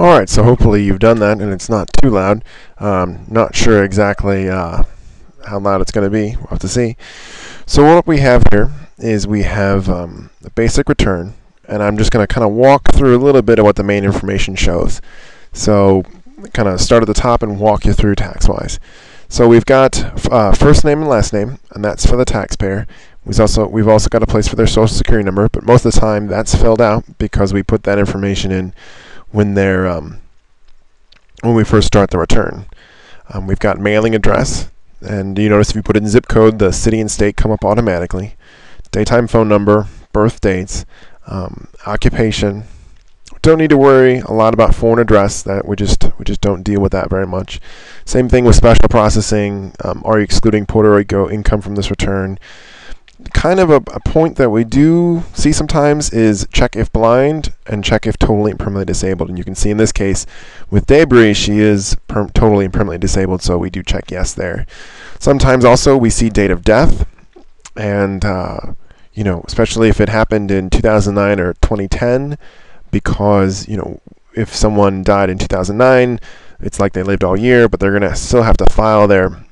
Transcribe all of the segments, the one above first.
Alright, so hopefully you've done that and it's not too loud. Not sure exactly how loud it's going to be. We'll have to see. So what we have here is we have the basic return, and I'm just going to kind of walk through a little bit of what the main information shows. So kind of start at the top and walk you through tax-wise. So we've got first name and last name, and that's for the taxpayer. We've also got a place for their social security number, but most of the time that's filled out because we put that information in when we first start the return. We've got mailing address, and you notice if you put in zip code, the city and state come up automatically. Daytime phone number, birth dates, occupation. Don't need to worry a lot about foreign address. That we just don't deal with that very much. Same thing with special processing. Are you excluding Puerto Rico income from this return? Kind of a point that we do see sometimes is check if blind and check if totally and permanently disabled. And you can see in this case with Debris, she is totally and permanently disabled, so we do check yes there. Sometimes also we see date of death, and especially if it happened in 2009 or 2010, because if someone died in 2009, it's like they lived all year, but they're going to still have to file their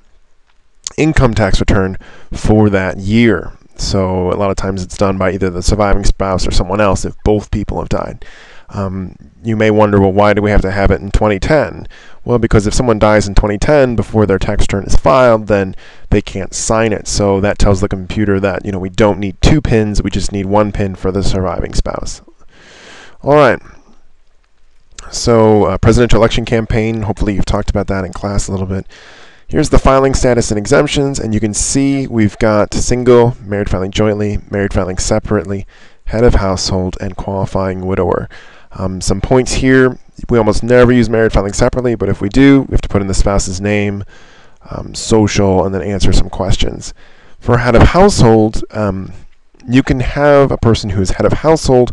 income tax return for that year. So a lot of times it's done by either the surviving spouse or someone else if both people have died. You may wonder, well, why do we have to have it in 2010? Well, because if someone dies in 2010 before their tax return is filed, then they can't sign it. So that tells the computer that we don't need 2 pins, we just need 1 pin for the surviving spouse. All right. So presidential election campaign, hopefully you've talked about that in class a little bit. Here's the filing status and exemptions, and you can see we've got single, married filing jointly, married filing separately, head of household, and qualifying widower. Some points here, we almost never use married filing separately, but if we do, we have to put in the spouse's name, social, and then answer some questions. For head of household, you can have a person who is head of household,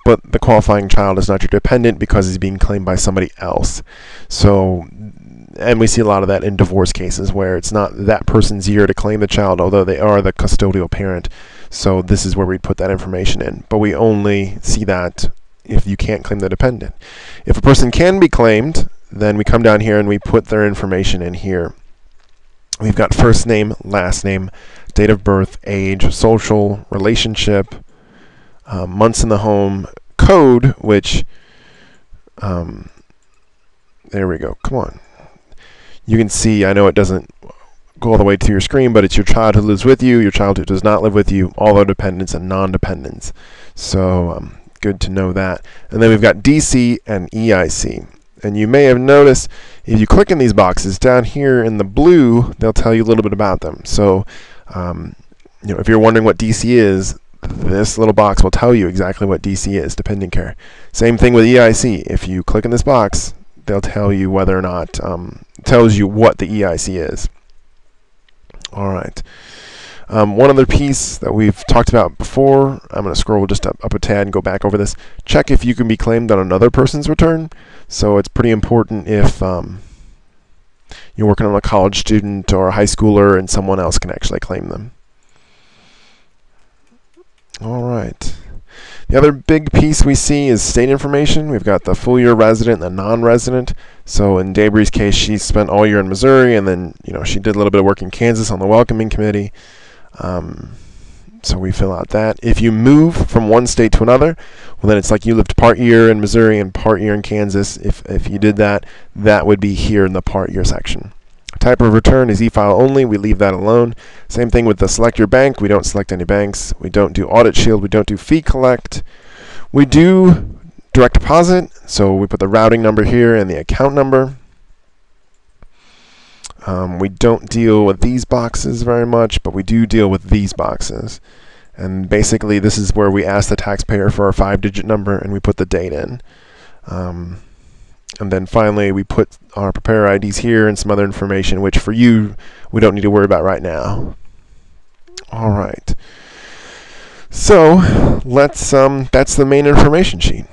but the qualifying child is not your dependent because he's being claimed by somebody else. So, and we see a lot of that in divorce cases where it's not that person's year to claim the child, although they are the custodial parent. So this is where we put that information in. But we only see that if you can't claim the dependent. If a person can be claimed, then we come down here and we put their information in here. We've got first name, last name, date of birth, age, social, relationship, months in the home, code, which, there we go, come on. You can see, I know it doesn't go all the way to your screen, but it's your child who lives with you, your child who does not live with you, all other dependents and non-dependents. So good to know that. And then we've got DC and EIC. And you may have noticed, if you click in these boxes, down here in the blue, they'll tell you a little bit about them. So if you're wondering what DC is, this little box will tell you exactly what DC is, dependent care. Same thing with EIC. If you click in this box, they'll tell you whether or not, tells you what the EIC is. All right. One other piece that we've talked about before, I'm going to scroll just up a tad and go back over this. Check if you can be claimed on another person's return. So it's pretty important if you're working on a college student or a high schooler and someone else can actually claim them. All right. The other big piece we see is state information. We've got the full year resident and the non-resident. So in Debris' case, she spent all year in Missouri, and then she did a little bit of work in Kansas on the welcoming committee. So we fill out that. If you move from one state to another, well, then it's like you lived part year in Missouri and part year in Kansas. If you did that, that would be here in the part year section. Type of return is e-file only. We leave that alone. Same thing with the select your bank. We don't select any banks. We don't do audit shield. We don't do fee collect. We do direct deposit. So we put the routing number here and the account number. We don't deal with these boxes very much, but we do deal with these boxes. And basically, this is where we ask the taxpayer for our 5-digit number and we put the date in. And then finally, we put our preparer IDs here and some other information, which for you, we don't need to worry about right now. All right. So let's, that's the main information sheet.